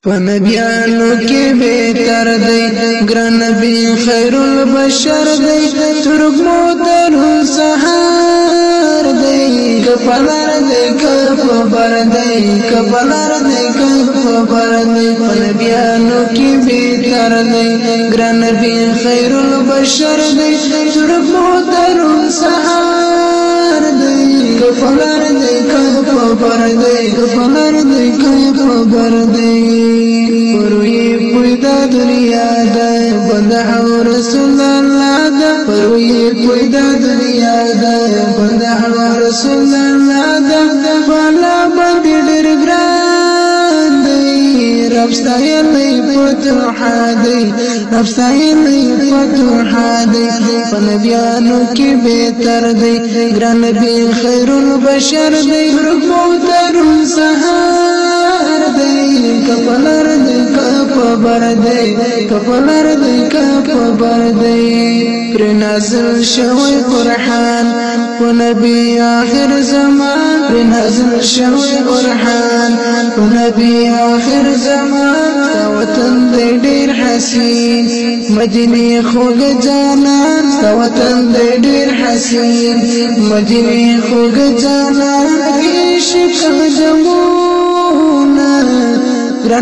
پنبیانو کی بہتر دی گر نبی خیر البشر دی ترک موتر سہار دی کپلر دی کپبر دی کپلر دی کپبر دی پنبیانو کی بہتر دی گر نبی خیر البشر دی ترک موتر سہار دی کپلر دی کپبر دی کپلر دی کپبر دی پروی پویدا دنیا دا بندہ رسول اللہ دا پروی پویدا دنیا دا بندہ رسول اللہ دا بالا باندې ډېر ګران دی رب ستایلی فتوح دی رب ستایلی فتوح دی په نبیانو کې بهتر دی ګران نبی خیر البشر دی موتر سهار دی کپلر دی کپبر دی کپلر دی کپبر دی پر نازل شوی قرآن په نبی آخر زمان پر نازل شوی قرآن په نبی آخر زمان تا وطن دی ډیر حسین مدینه خوږ جانان تا وطن دی ډیر حسین مدینه خوږ جانان عشق جمونا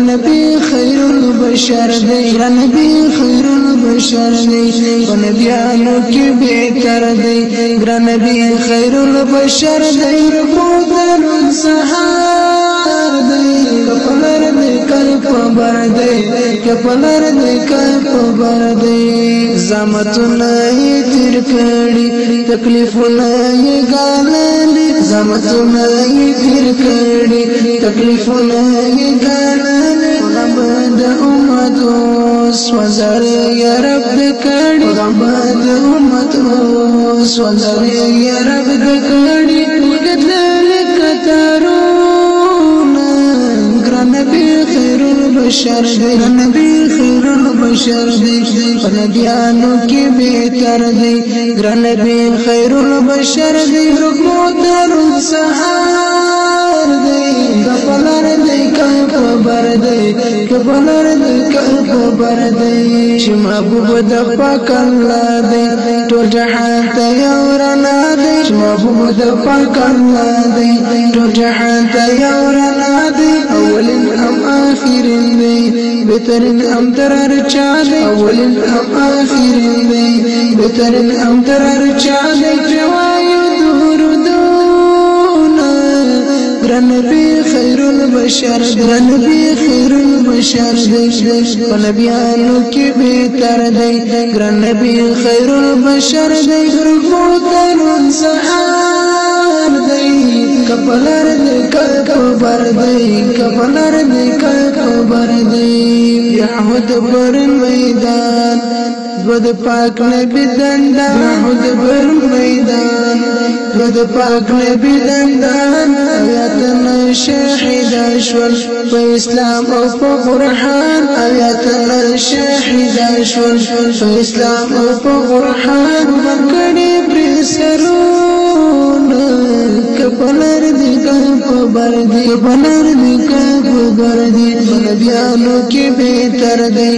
نبی خیر البشر دی نبی خیر البشر دی نبیانو کی بہتر دی نبی خیر البشر دی موتر سہار دی کپلر دی کپبر دی کپلر دی کپبر دی زامتونه یې تیر کړي تکلیفونه یې ګاللي زامتونه یې تیر کړي تکلیفونه یې ګاللي غم د امت سوزر یا رب کړي غم د امت سوزر یا رب کړي کتل کترونه نبی خیر البشر دی نبی خیر البشر دی نبیانو کی بہتر دی نبی خیر البشر دی موتر سہار دی کپلر دی کپبر دی کپلر دی کپبر دی چې محبوب د پاک الله دی ټول جهان ته یو رڼا دی چې محبوب د پاک الله دی ټول جهان ته یو رڼا دی اول ام آخر دی بهترین ام درر چا دی اول ام آخر دی بهترین ام درر چا دی جوایو دردونا نبی خیر البشر دی نبی خیر البشر دی نبیانو کی بهتر دی نبی خیر البشر دی موتر سہار دی کپلر دی کپبر دی کپلر دی کپبر دی یحود پر میدان ود پاک نبی دندان یحود پر میدان ود پاک نبی دندان آیاتنا شاهد شول په اسلام او په قرآن آیاتنا شاهد شول په اسلام او په قرآن مکړي پر سرونه کپلر دی کپبر دی کپلر دی کپبر دی نبیانو کی بہتر دی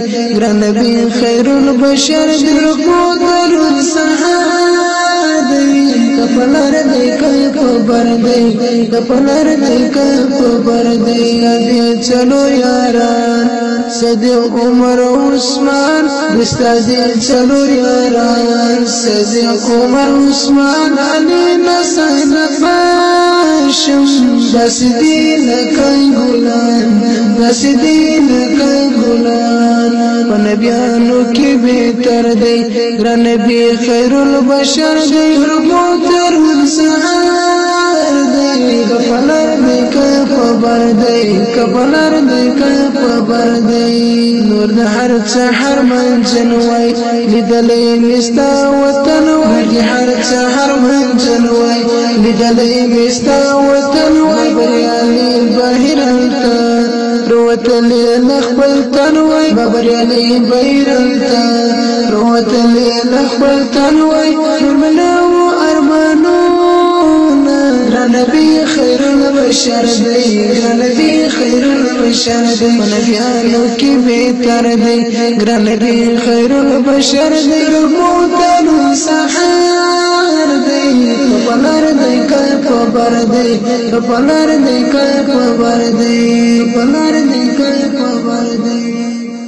نبی خیر البشر دی موتر سہار دی کپلر دی کپبر دی کپلر دی کپبر دی نبی چلو یاران صدیق عمر عثمان دستا دی چلو یاران صدیق عمر عثمان علی نسل باشم بس دین کئی گلان بس دین کئی گلان نبیانو کی بہتر دی نبی خیر البشر دی موتر سہار دی کپلر دی کپبر دی کپلر دی کپبر دی نور د هر سحر منجن وای لیدلې مستا وطن وای هر سحر منجن وای لیدلې مستا وطن وای بریالي بهر التا روتلې نخبل تنوي بریالي بهر التا روتلې نخبل تنوي نور ملو ارمانو نبی خیر البشر دی نبی خیر البشر دی نبیانو کی بهتر دی نبی خیر البشر دی موتر سحر دی پلار دی کای خبر دی پلار دی کای خبر دی پلار دی کای خبر دی